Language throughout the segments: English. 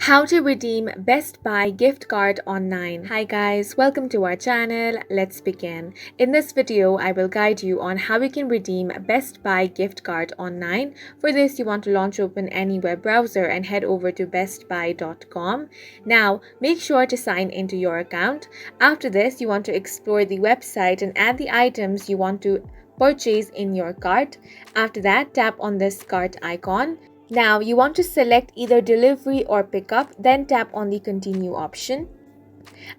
How to redeem Best Buy gift card online. Hi guys, welcome to our channel. Let's begin. In this video, I will guide you on how you can redeem Best Buy gift card online. For this, you want to launch open any web browser and head over to bestbuy.com. Now, make sure to sign into your account. After this, you want to explore the website and add the items you want to purchase in your cart. After that, tap on this cart icon. Now you want to select either delivery or pickup, then tap on the continue option.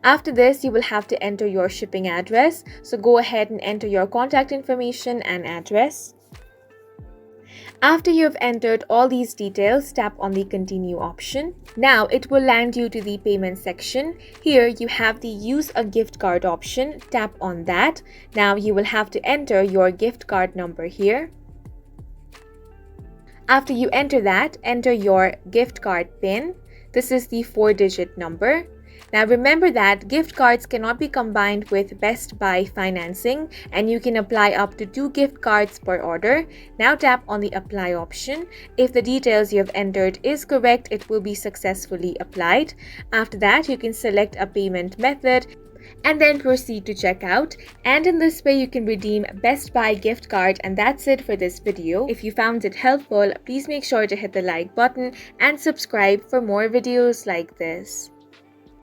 After this, you will have to enter your shipping address. So go ahead and enter your contact information and address. After you have entered all these details, tap on the continue option. Now it will land you to the payment section. Here you have the use a gift card option. Tap on that. Now you will have to enter your gift card number here. After you enter that, enter your gift card PIN. This is the 4-digit number. Now remember that gift cards cannot be combined with Best Buy financing and you can apply up to 2 gift cards per order. Now tap on the apply option. If the details you have entered is correct, it will be successfully applied. After that, you can select a payment method and then proceed to checkout, and in this way you can redeem Best Buy gift card. And that's it for this video. If you found it helpful, please make sure to hit the like button and subscribe for more videos like this.